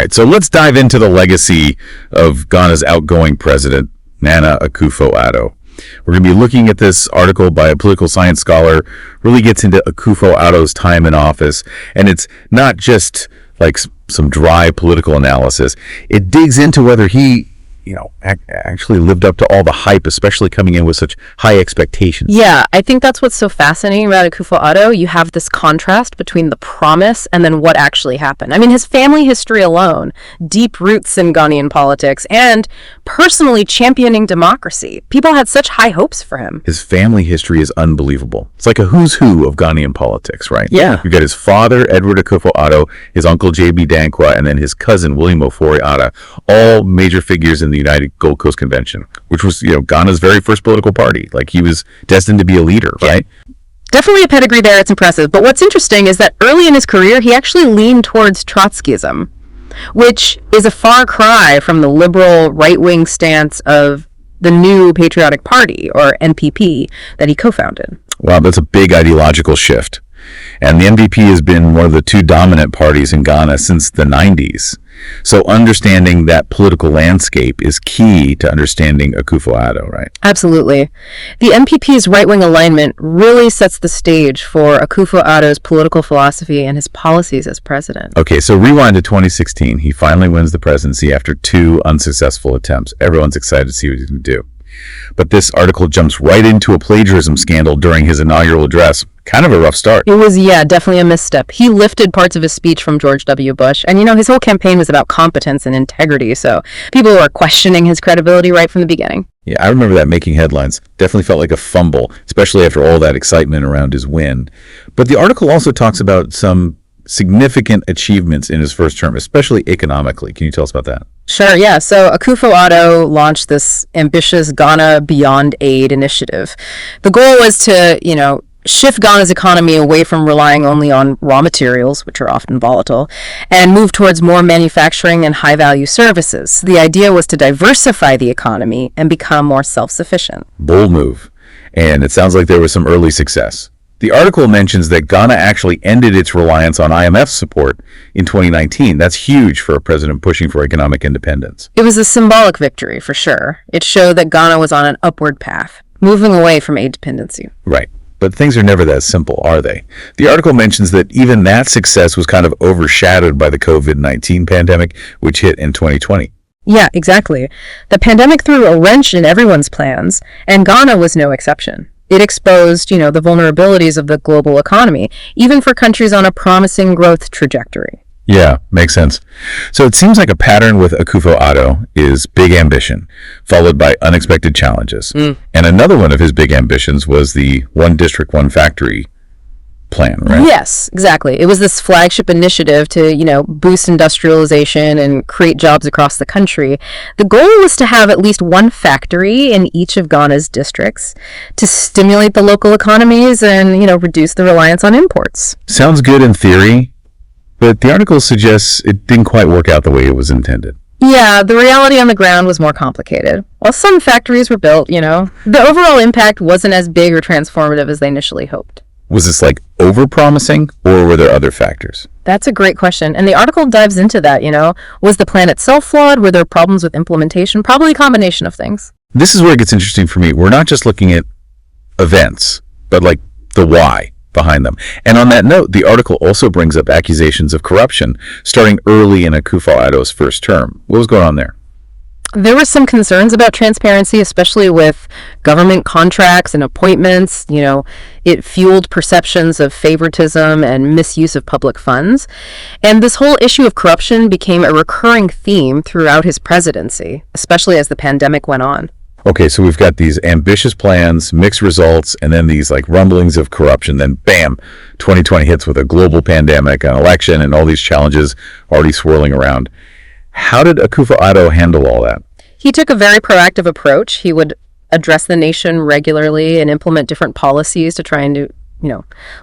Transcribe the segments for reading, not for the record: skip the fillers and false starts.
right, so let's dive into the legacy of Ghana's outgoing president, Nana Akufo-Addo. We're going to be looking at this article by a political science scholar, really gets into Akufo-Addo's time in office, and it's not just like some dry political analysis. It digs into whether he actually lived up to all the hype, especially coming in with such high expectations. Yeah, I think that's what's so fascinating about Akufo-Addo. You have this contrast between the promise and then what actually happened. I mean, his family history alone, deep roots in Ghanaian politics, and personally championing democracy. People had such high hopes for him. His family history is unbelievable. It's like a who's who of Ghanaian politics, right? Yeah. You've got his father, Edward Akufo-Addo, his uncle, J.B. Dankwa, and then his cousin, William Ofori-Addo, all major figures in the United Gold Coast Convention, which was, Ghana's very first political party. Like, he was destined to be a leader, right? Definitely a pedigree there. It's impressive. But what's interesting is that early in his career, he actually leaned towards Trotskyism, which is a far cry from the liberal right-wing stance of the New Patriotic Party, or NPP, that he co-founded. Wow, that's a big ideological shift. And the NPP has been one of the two dominant parties in Ghana since the 90s. So understanding that political landscape is key to understanding Akufo-Addo, right? Absolutely. The NPP's right-wing alignment really sets the stage for Akufo-Addo's political philosophy and his policies as president. Okay, so rewind to 2016. He finally wins the presidency after 2 unsuccessful attempts. Everyone's excited to see what he's going to do. But this article jumps right into a plagiarism scandal during his inaugural address. Kind of a rough start. It was, definitely a misstep. He lifted parts of his speech from George W. Bush. And, his whole campaign was about competence and integrity. So people were questioning his credibility right from the beginning. Yeah, I remember that making headlines. Definitely felt like a fumble, especially after all that excitement around his win. But the article also talks about some significant achievements in his first term, especially economically. Can you tell us about that? Sure, yeah. So Akufo-Addo launched this ambitious Ghana Beyond Aid initiative. The goal was to, shift Ghana's economy away from relying only on raw materials, which are often volatile, and move towards more manufacturing and high-value services. The idea was to diversify the economy and become more self-sufficient. Bold move. And it sounds like there was some early success. The article mentions that Ghana actually ended its reliance on IMF support in 2019. That's huge for a president pushing for economic independence. It was a symbolic victory, for sure. It showed that Ghana was on an upward path, moving away from aid dependency. Right. But things are never that simple, are they? The article mentions that even that success was kind of overshadowed by the COVID-19 pandemic, which hit in 2020. Yeah, exactly. The pandemic threw a wrench in everyone's plans, and Ghana was no exception. It exposed, the vulnerabilities of the global economy, even for countries on a promising growth trajectory. Yeah, makes sense. So it seems like a pattern with Akufo-Addo is big ambition, followed by unexpected challenges. And another one of his big ambitions was the One District, One Factory plan, right? Yes, exactly. It was this flagship initiative to, boost industrialization and create jobs across the country. The goal was to have at least one factory in each of Ghana's districts to stimulate the local economies and, reduce the reliance on imports. Sounds good in theory, but the article suggests it didn't quite work out the way it was intended. Yeah, the reality on the ground was more complicated. While some factories were built, the overall impact wasn't as big or transformative as they initially hoped. Was this like over-promising, or were there other factors? That's a great question. And the article dives into that, Was the plan itself flawed? Were there problems with implementation? Probably a combination of things. This is where it gets interesting for me. We're not just looking at events, but like the why behind them. And on that note, the article also brings up accusations of corruption starting early in Akufo-Addo's first term. What was going on there? There were some concerns about transparency, especially with government contracts and appointments. It fueled perceptions of favoritism and misuse of public funds. And this whole issue of corruption became a recurring theme throughout his presidency, especially as the pandemic went on. Okay, so we've got these ambitious plans, mixed results, and then these like rumblings of corruption. Then bam, 2020 hits with a global pandemic, an election, and all these challenges already swirling around. How did Akufo-Addo handle all that? He took a very proactive approach. He would address the nation regularly and implement different policies to try and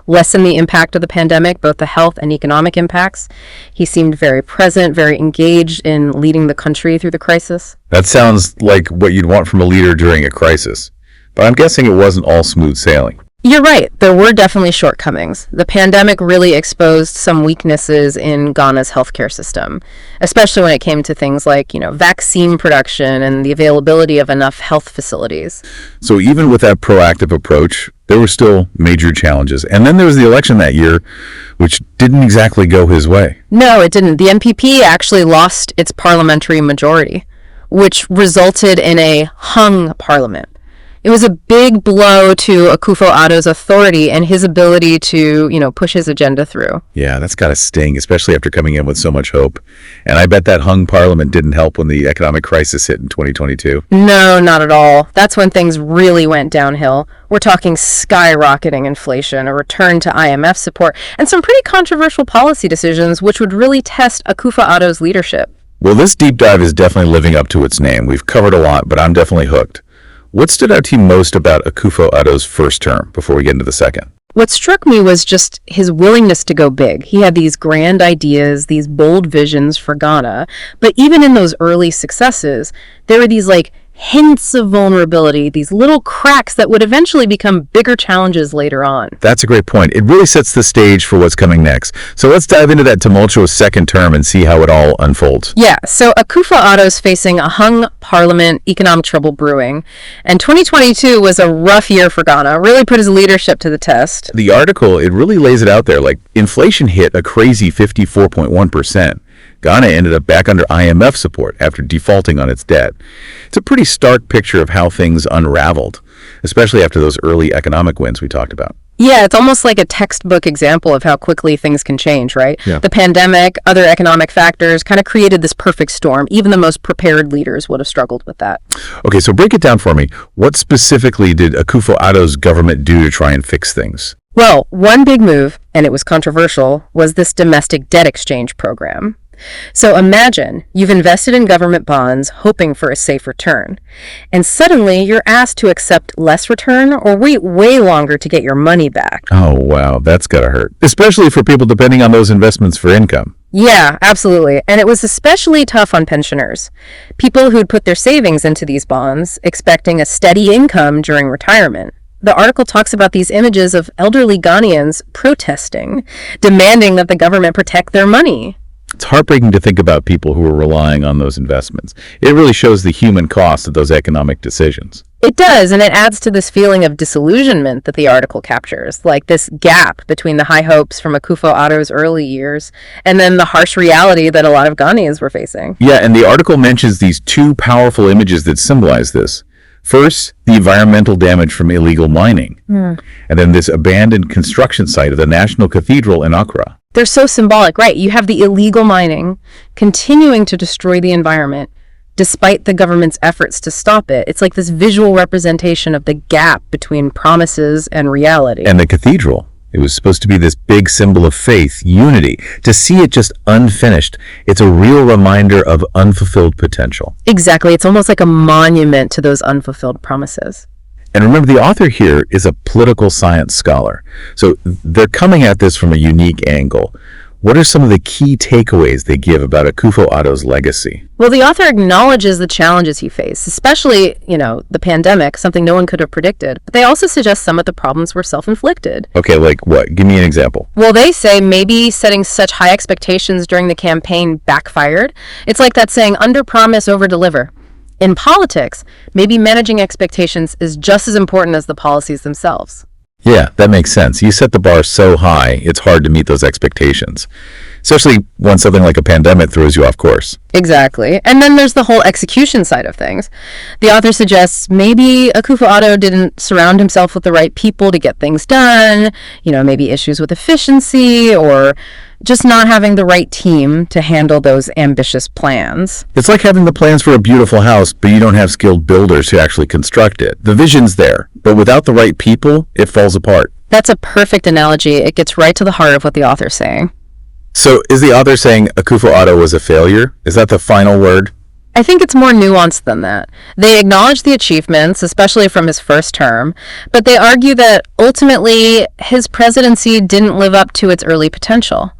lessen the impact of the pandemic, both the health and economic impacts. He seemed very present, very engaged in leading the country through the crisis. That sounds like what you'd want from a leader during a crisis. But I'm guessing it wasn't all smooth sailing. You're right. There were definitely shortcomings. The pandemic really exposed some weaknesses in Ghana's healthcare system, especially when it came to things like, vaccine production and the availability of enough health facilities. So even with that proactive approach, there were still major challenges. And then there was the election that year, which didn't exactly go his way. No, it didn't. The NPP actually lost its parliamentary majority, which resulted in a hung parliament. It was a big blow to Akufo-Addo's authority and his ability to, push his agenda through. Yeah, that's got to sting, especially after coming in with so much hope. And I bet that hung parliament didn't help when the economic crisis hit in 2022. No, not at all. That's when things really went downhill. We're talking skyrocketing inflation, a return to IMF support, and some pretty controversial policy decisions which would really test Akufo-Addo's leadership. Well, this deep dive is definitely living up to its name. We've covered a lot, but I'm definitely hooked. What stood out to you most about Akufo-Addo's first term before we get into the second? What struck me was just his willingness to go big. He had these grand ideas, these bold visions for Ghana, but even in those early successes, there were these hints of vulnerability, these little cracks that would eventually become bigger challenges later on. That's a great point. It really sets the stage for what's coming next. So let's dive into that tumultuous second term and see how it all unfolds. Yeah, so Akufo-Addo's facing a hung parliament, economic trouble brewing, and 2022 was a rough year for Ghana, really put his leadership to the test. The article, it really lays it out there, inflation hit a crazy 54.1%. Ghana ended up back under IMF support after defaulting on its debt. It's a pretty stark picture of how things unraveled, especially after those early economic wins we talked about. Yeah, it's almost like a textbook example of how quickly things can change, right? Yeah. The pandemic, other economic factors kind of created this perfect storm. Even the most prepared leaders would have struggled with that. Okay, so break it down for me. What specifically did Akufo-Addo's government do to try and fix things? Well, one big move, and it was controversial, was this domestic debt exchange program. So imagine you've invested in government bonds hoping for a safe return, and suddenly you're asked to accept less return or wait way longer to get your money back. Oh, wow, that's gotta hurt, especially for people depending on those investments for income. Yeah, absolutely. And it was especially tough on pensioners, people who'd put their savings into these bonds, expecting a steady income during retirement. The article talks about these images of elderly Ghanaians protesting, demanding that the government protect their money. It's heartbreaking to think about people who are relying on those investments. It really shows the human cost of those economic decisions. It does, and it adds to this feeling of disillusionment that the article captures, like this gap between the high hopes from Akufo-Addo's early years and then the harsh reality that a lot of Ghanaians were facing. Yeah, and the article mentions these two powerful images that symbolize this. First, the environmental damage from illegal mining, and then this abandoned construction site of the National Cathedral in Accra. They're so symbolic, right? You have the illegal mining continuing to destroy the environment despite the government's efforts to stop it. It's like this visual representation of the gap between promises and reality. And the cathedral. It was supposed to be this big symbol of faith, unity. To see it just unfinished, it's a real reminder of unfulfilled potential. Exactly. It's almost like a monument to those unfulfilled promises. And remember, the author here is a political science scholar. So they're coming at this from a unique angle. What are some of the key takeaways they give about Akufo-Addo's legacy? Well, the author acknowledges the challenges he faced, especially, the pandemic, something no one could have predicted. But they also suggest some of the problems were self-inflicted. Okay, like what? Give me an example. Well, they say maybe setting such high expectations during the campaign backfired. It's like that saying, under-promise, over-deliver. In politics, maybe managing expectations is just as important as the policies themselves. Yeah, that makes sense. You set the bar so high, it's hard to meet those expectations, especially when something like a pandemic throws you off course. Exactly. And then there's the whole execution side of things. The author suggests maybe Akufo-Addo didn't surround himself with the right people to get things done, maybe issues with efficiency or just not having the right team to handle those ambitious plans. It's like having the plans for a beautiful house, but you don't have skilled builders who actually construct it. The vision's there, but without the right people, it falls apart. That's a perfect analogy. It gets right to the heart of what the author's saying. So is the author saying Akufo-Addo was a failure? Is that the final word? I think it's more nuanced than that. They acknowledge the achievements, especially from his first term, but they argue that ultimately his presidency didn't live up to its early potential.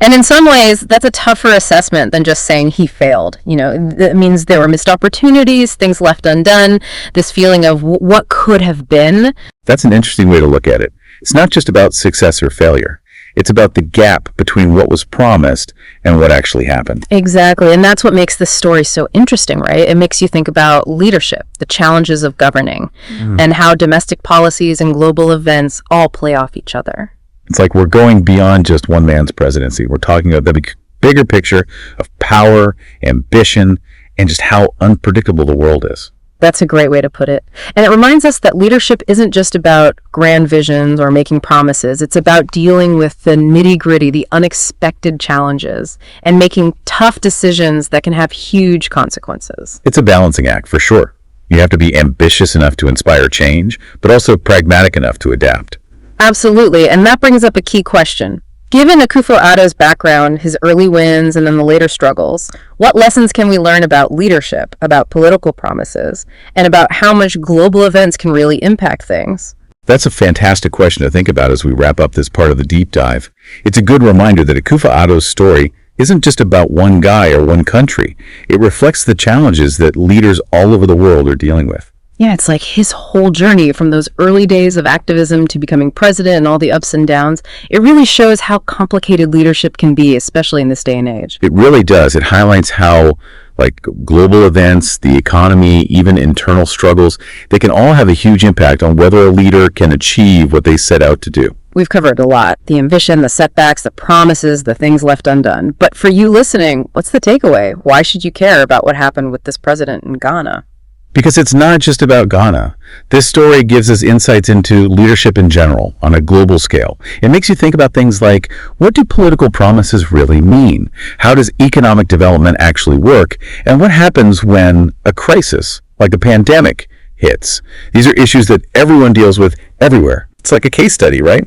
And in some ways, that's a tougher assessment than just saying he failed. It means there were missed opportunities, things left undone, this feeling of what could have been. That's an interesting way to look at it. It's not just about success or failure. It's about the gap between what was promised and what actually happened. Exactly. And that's what makes this story so interesting, right? It makes you think about leadership, the challenges of governing, and how domestic policies and global events all play off each other. It's like we're going beyond just one man's presidency. We're talking about the bigger picture of power, ambition, and just how unpredictable the world is. That's a great way to put it. And it reminds us that leadership isn't just about grand visions or making promises. It's about dealing with the nitty-gritty, the unexpected challenges, and making tough decisions that can have huge consequences. It's a balancing act, for sure. You have to be ambitious enough to inspire change, but also pragmatic enough to adapt. Absolutely. And that brings up a key question. Given Akufo-Addo's background, his early wins, and then the later struggles, what lessons can we learn about leadership, about political promises, and about how much global events can really impact things? That's a fantastic question to think about as we wrap up this part of the deep dive. It's a good reminder that Akufo-Addo's story isn't just about one guy or one country. It reflects the challenges that leaders all over the world are dealing with. Yeah, it's like his whole journey from those early days of activism to becoming president and all the ups and downs. It really shows how complicated leadership can be, especially in this day and age. It really does. It highlights how, global events, the economy, even internal struggles, they can all have a huge impact on whether a leader can achieve what they set out to do. We've covered a lot. The ambition, the setbacks, the promises, the things left undone. But for you listening, what's the takeaway? Why should you care about what happened with this president in Ghana? Because it's not just about Ghana. This story gives us insights into leadership in general, on a global scale. It makes you think about things like, what do political promises really mean? How does economic development actually work? And what happens when a crisis, like a pandemic, hits? These are issues that everyone deals with everywhere. It's like a case study, right?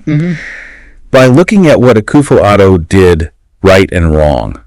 By looking at what Akufo-Addo did right and wrong,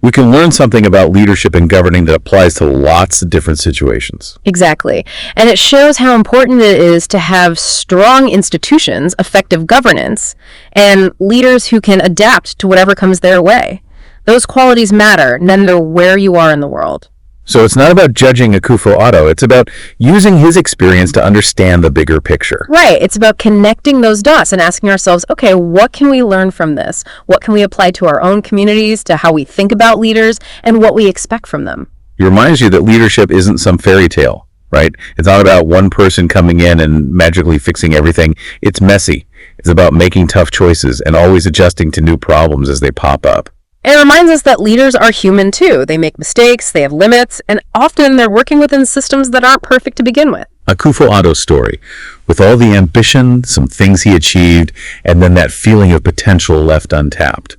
we can learn something about leadership and governing that applies to lots of different situations. Exactly. And it shows how important it is to have strong institutions, effective governance, and leaders who can adapt to whatever comes their way. Those qualities matter, no matter where you are in the world. So it's not about judging Akufo-Addo. It's about using his experience to understand the bigger picture. Right. It's about connecting those dots and asking ourselves, okay, what can we learn from this? What can we apply to our own communities, to how we think about leaders, and what we expect from them? It reminds you that leadership isn't some fairy tale, right? It's not about one person coming in and magically fixing everything. It's messy. It's about making tough choices and always adjusting to new problems as they pop up. It reminds us that leaders are human too. They make mistakes, they have limits, and often they're working within systems that aren't perfect to begin with. Akufo-Addo's story, with all the ambition, some things he achieved, and then that feeling of potential left untapped.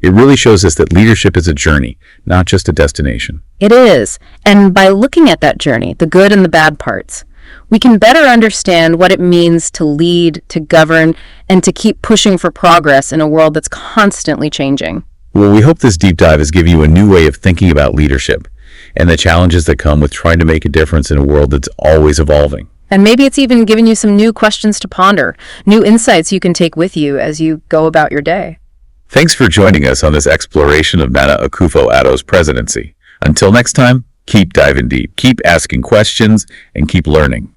It really shows us that leadership is a journey, not just a destination. It is. And by looking at that journey, the good and the bad parts, we can better understand what it means to lead, to govern, and to keep pushing for progress in a world that's constantly changing. Well, we hope this deep dive has given you a new way of thinking about leadership and the challenges that come with trying to make a difference in a world that's always evolving. And maybe it's even given you some new questions to ponder, new insights you can take with you as you go about your day. Thanks for joining us on this exploration of Nana Akufo-Addo's presidency. Until next time, keep diving deep, keep asking questions, and keep learning.